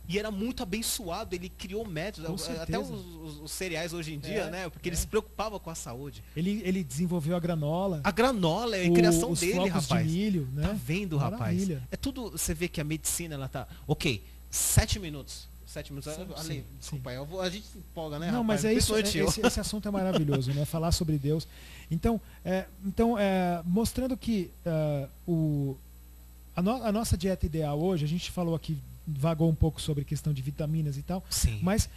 E era muito abençoado, ele criou métodos, Com até certeza. os cereais hoje em dia, né? Porque ele se preocupava com a saúde. Ele desenvolveu a granola. A granola é a criação os dele, flocos rapaz. de milho, né? Tá vendo, rapaz? Maravilha. É tudo, você vê que a medicina, ela tá... Ok, 7 minutos. 7 minutos. Sim, Ale, sim, desculpa, a gente se empolga, né, Não, rapaz? mas é isso. Principalmente eu. Esse assunto é maravilhoso, né? Falar sobre Deus. Então, mostrando que a nossa dieta ideal hoje, a gente falou aqui, vagou um pouco sobre questão de vitaminas e tal, Sim. mas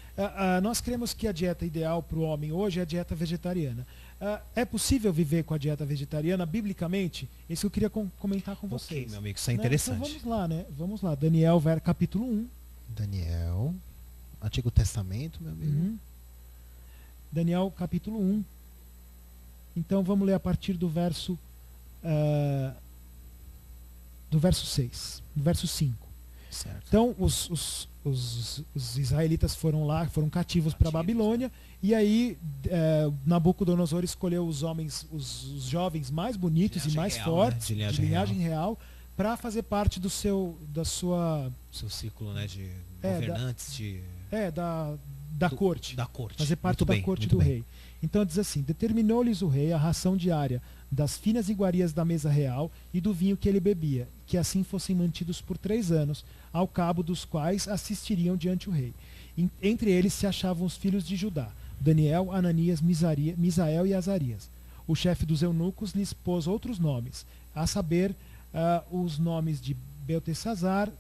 nós cremos que a dieta ideal para o homem hoje é a dieta vegetariana. É possível viver com a dieta vegetariana biblicamente? Isso eu queria comentar com vocês. Ok, meu amigo, isso é Né? interessante. Então vamos lá, né? Vamos lá. Daniel, capítulo 1. Daniel, Antigo Testamento, meu amigo. Uhum. Daniel, capítulo 1. Então vamos ler a partir do verso 6, do verso 5. Certo. Então os israelitas foram lá, foram cativos para a Babilônia, e aí Nabucodonosor escolheu os jovens mais bonitos e linhagem mais real, fortes, né? De de linhagem linhagem real, para fazer parte seu ciclo, né, de É, governantes, da corte. Da corte. Fazer parte Muito da bem, corte muito do bem. rei. Então diz assim: determinou-lhes o rei a ração diária das finas iguarias da mesa real e do vinho que ele bebia, que assim fossem mantidos por 3 anos, ao cabo dos quais assistiriam diante o rei. Entre eles se achavam os filhos de Judá: Daniel, Ananias, Misael e Azarias. O chefe dos eunucos lhes pôs outros nomes, a saber, os nomes de Beltesazar,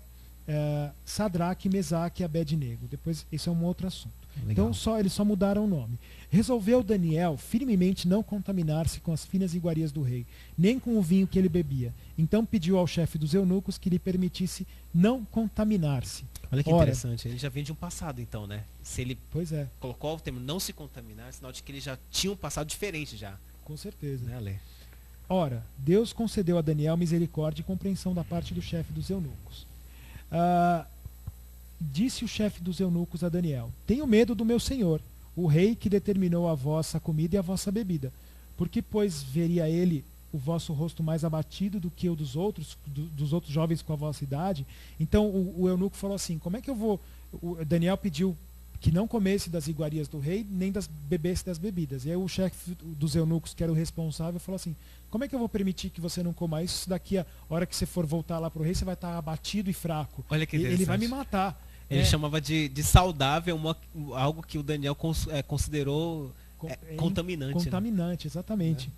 Sadraque, Mesaque e Abednego. Depois, esse é um outro assunto. Legal. Então eles só mudaram o nome. Resolveu Daniel firmemente não contaminar-se com as finas iguarias do rei, nem com o vinho que ele bebia. Então pediu ao chefe dos eunucos que lhe permitisse não contaminar-se. Olha que Ora, interessante, ele já vem de um passado então, né? Se ele pois é, colocou o termo não se contaminar, é sinal de que ele já tinha um passado diferente já, com certeza. né, Ale? Ora, Deus concedeu a Daniel misericórdia e compreensão da parte do chefe dos eunucos. Disse o chefe dos eunucos a Daniel: tenho medo do meu senhor, o rei que determinou a vossa comida e a vossa bebida. Porque, pois, veria ele o vosso rosto mais abatido do que o dos outros jovens com a vossa idade? Então o eunuco falou assim: como é que eu vou... O Daniel pediu que não comesse das iguarias do rei, nem bebesse das bebidas. E aí o chefe dos eunucos, que era o responsável, falou assim: como é que eu vou permitir que você não coma isso? Daqui a hora que você for voltar lá pro rei, você vai estar abatido e fraco. Olha que Ele vai interessante. me matar. Ele chamava de saudável algo que o Daniel considerou contaminante. Contaminante, exatamente.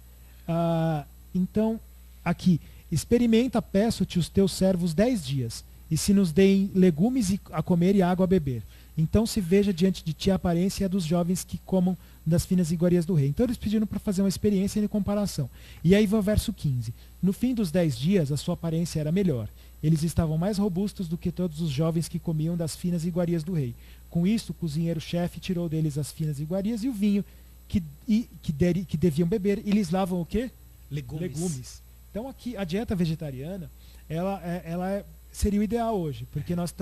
Então, aqui, experimenta, peço-te os teus servos 10 dias, e se nos deem legumes a comer e água a beber. Então se veja diante de ti a aparência dos jovens que comam das finas iguarias do rei. Então eles pediram para fazer uma experiência de comparação. E aí vai o verso 15. No fim dos 10 dias, a sua aparência era melhor. Eles estavam mais robustos do que todos os jovens que comiam das finas iguarias do rei. Com isso, o cozinheiro-chefe tirou deles as finas iguarias e o vinho que deviam beber, e lhes lavam o quê? Legumes. Então aqui, a dieta vegetariana, seria o ideal hoje, porque nós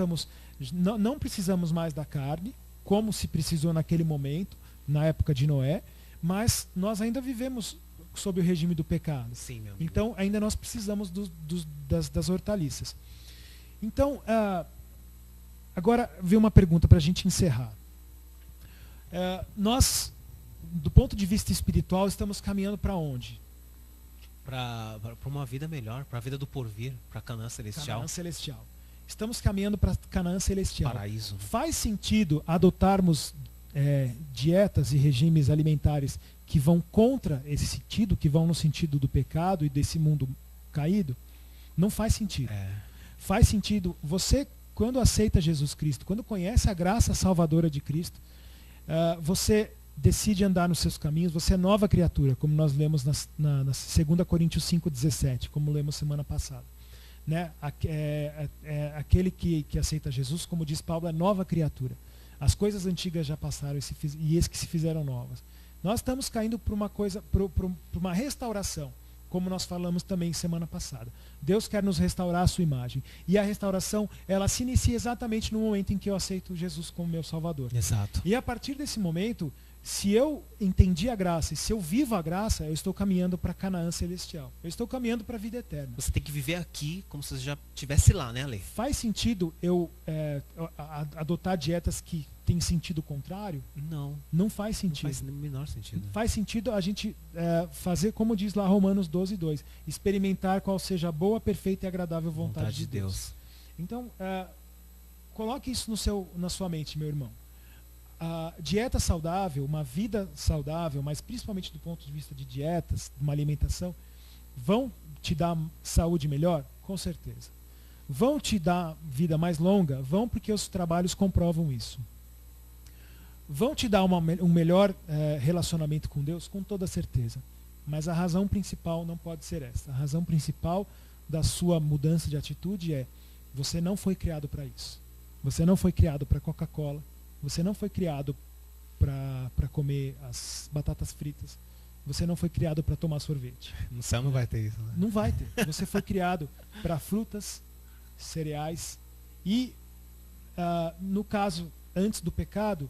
não precisamos mais da carne, como se precisou naquele momento, na época de Noé, mas nós ainda vivemos sob o regime do pecado. Sim, meu amigo. Então ainda nós precisamos das hortaliças. Então, agora vem uma pergunta para a gente encerrar. Nós, do ponto de vista espiritual, estamos caminhando para onde? Para uma vida melhor, para a vida do porvir, para Canaã celestial. Canaã celestial. Estamos caminhando para Canaã celestial. Paraíso. Faz sentido adotarmos dietas e regimes alimentares que vão contra esse sentido, que vão no sentido do pecado e desse mundo caído? Não faz sentido. Faz sentido você, quando aceita Jesus Cristo, quando conhece a graça salvadora de Cristo, você decide andar nos seus caminhos, você é nova criatura, como nós lemos na 2 Coríntios 5,17, como lemos semana passada. Né? Aquele que aceita Jesus, como diz Paulo, é nova criatura. As coisas antigas já passaram e eis que se fizeram novas. Nós estamos caindo por uma restauração, como nós falamos também semana passada. Deus quer nos restaurar a sua imagem. E a restauração, ela se inicia exatamente no momento em que eu aceito Jesus como meu Salvador. Exato. E a partir desse momento, se eu entendi a graça e se eu vivo a graça, eu estou caminhando para Canaã celestial. Eu estou caminhando para a vida eterna. Você tem que viver aqui como se você já estivesse lá, né, Ale? Faz sentido eu adotar dietas que têm sentido contrário? Não. Não faz sentido. Não faz o menor sentido. Faz sentido a gente fazer, como diz lá Romanos 12:2, experimentar qual seja a boa, perfeita e agradável vontade de Deus. Então, coloque isso na sua mente, meu irmão. A dieta saudável, uma vida saudável, mas principalmente do ponto de vista de dietas, uma alimentação, vão te dar saúde melhor? Com certeza. Vão te dar vida mais longa? Vão, porque os trabalhos comprovam isso. Vão te dar um melhor relacionamento com Deus? Com toda certeza. Mas a razão principal não pode ser essa. A razão principal da sua mudança de atitude é: você não foi criado para isso. Você não foi criado para Coca-Cola. Você não foi criado para comer as batatas fritas. Você não foi criado para tomar sorvete. No céu não vai ter isso, né? Não vai ter. Você foi criado para frutas, cereais e, no caso, antes do pecado,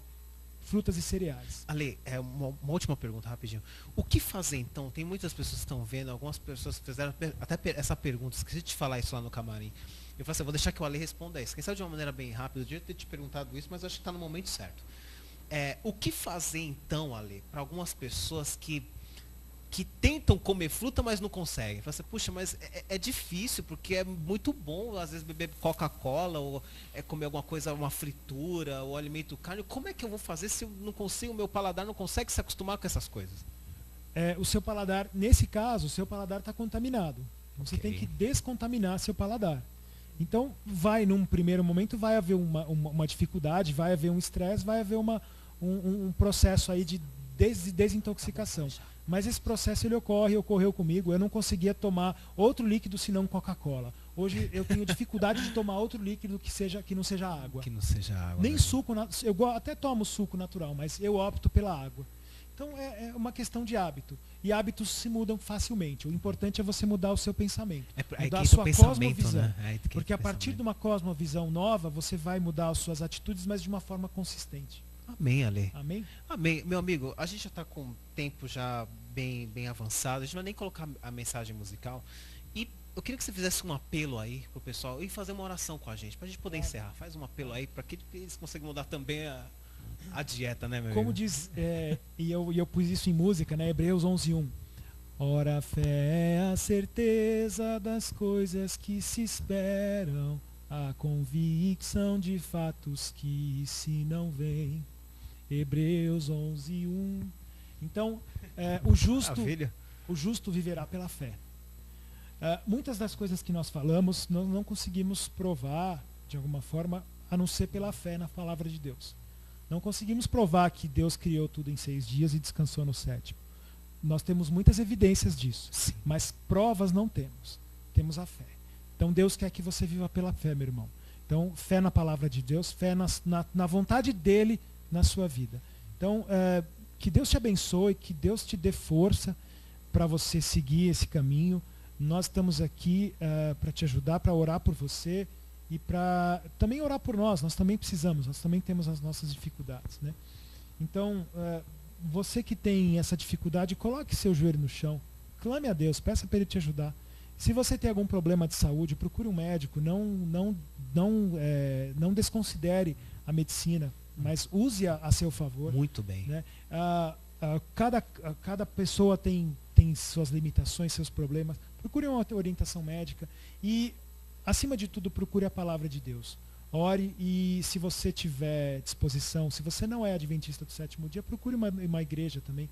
frutas e cereais. Ale, uma última pergunta, rapidinho. O que fazer então? Tem muitas pessoas que estão vendo, algumas pessoas fizeram até essa pergunta, esqueci de falar isso lá no camarim. Eu falei assim, vou deixar que o Ale responda isso. Quem sabe de uma maneira bem rápida, eu devia ter te perguntado isso, mas eu acho que está no momento certo. O que fazer então, Ale, para algumas pessoas que tentam comer fruta, mas não conseguem? Fala assim, puxa, mas é difícil, porque é muito bom, às vezes, beber Coca-Cola, ou comer alguma coisa, uma fritura, ou alimento carne. Como é que eu vou fazer se eu não consigo, o meu paladar não consegue se acostumar com essas coisas? O seu paladar, nesse caso, o seu paladar está contaminado. Você Ok. tem que descontaminar seu paladar. Então, num primeiro momento, vai haver uma dificuldade, vai haver um estresse, vai haver um processo aí de desintoxicação. Mas esse processo ele ocorreu comigo. Eu não conseguia tomar outro líquido senão Coca-Cola. Hoje eu tenho dificuldade de tomar outro líquido que não seja água. Que não seja água. Nem né? suco, eu até tomo suco natural, mas eu opto pela água. Então é uma questão de hábito. E hábitos se mudam facilmente. O importante é você mudar o seu pensamento. Mudar a sua cosmovisão. Né? Porque a partir de uma cosmovisão nova, você vai mudar as suas atitudes, mas de uma forma consistente. Amém, Ale. Amém? Amém. Meu amigo, a gente já está com o tempo já bem avançado. A gente não vai nem colocar a mensagem musical. E eu queria que você fizesse um apelo aí pro pessoal e fazer uma oração com a gente, pra gente poder encerrar. Faz um apelo aí para que eles consigam mudar também a dieta, né, meu Como amigo? diz, e eu pus isso em música, né? Hebreus 11:1. Ora, a fé é a certeza das coisas que se esperam, a convicção de fatos que se não veem. Hebreus 11:1. Então, o justo viverá pela fé. Muitas das coisas que nós falamos, nós não conseguimos provar, de alguma forma, a não ser pela fé na palavra de Deus. Não conseguimos provar que Deus criou tudo em 6 dias e descansou no 7º. Nós temos muitas evidências disso, Sim. mas provas não temos. Temos a fé. Então Deus quer que você viva pela fé, meu irmão. Então, fé na palavra de Deus, fé na vontade dEle na sua vida. Então, que Deus te abençoe, que Deus te dê força para você seguir esse caminho. Nós estamos aqui para te ajudar, para orar por você e para também orar por nós. Nós também precisamos, nós também temos as nossas dificuldades, né? Então, você que tem essa dificuldade, coloque seu joelho no chão, clame a Deus, peça para Ele te ajudar. Se você tem algum problema de saúde, procure um médico, não desconsidere a medicina, mas use-a a seu favor. Muito bem. Né? Cada pessoa tem suas limitações, seus problemas. Procure uma orientação médica e, acima de tudo, procure a palavra de Deus. Ore e, se você tiver disposição, se você não é adventista do 7º dia, procure uma igreja também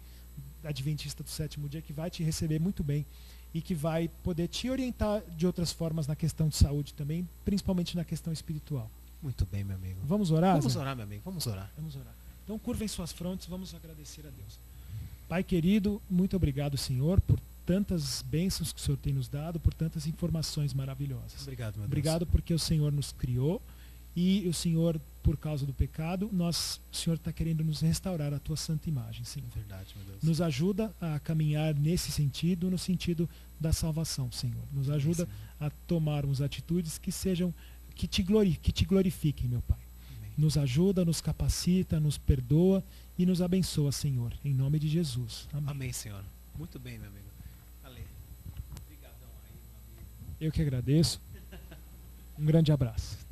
adventista do 7º dia que vai te receber muito bem e que vai poder te orientar de outras formas na questão de saúde também, principalmente na questão espiritual. Muito bem, meu amigo. Vamos orar? Vamos Zé? orar, meu amigo. Vamos orar. Vamos orar. Então curvem suas frontes, vamos agradecer a Deus. Pai querido, muito obrigado, Senhor, por tantas bênçãos que o Senhor tem nos dado, por tantas informações maravilhosas. Obrigado, meu Deus. Obrigado porque o Senhor nos criou e o Senhor, por causa do pecado, o Senhor está querendo nos restaurar a tua santa imagem, Senhor. Verdade, meu Deus. Nos ajuda a caminhar nesse sentido, no sentido da salvação, Senhor. Nos ajuda a tomarmos atitudes que te glorifiquem, meu Pai. Amém. Nos ajuda, nos capacita, nos perdoa e nos abençoa, Senhor. Em nome de Jesus. Amém. Amém, Senhor. Muito bem, meu amigo. Ale. Obrigadão aí, meu amigo. Eu que agradeço. Um grande abraço.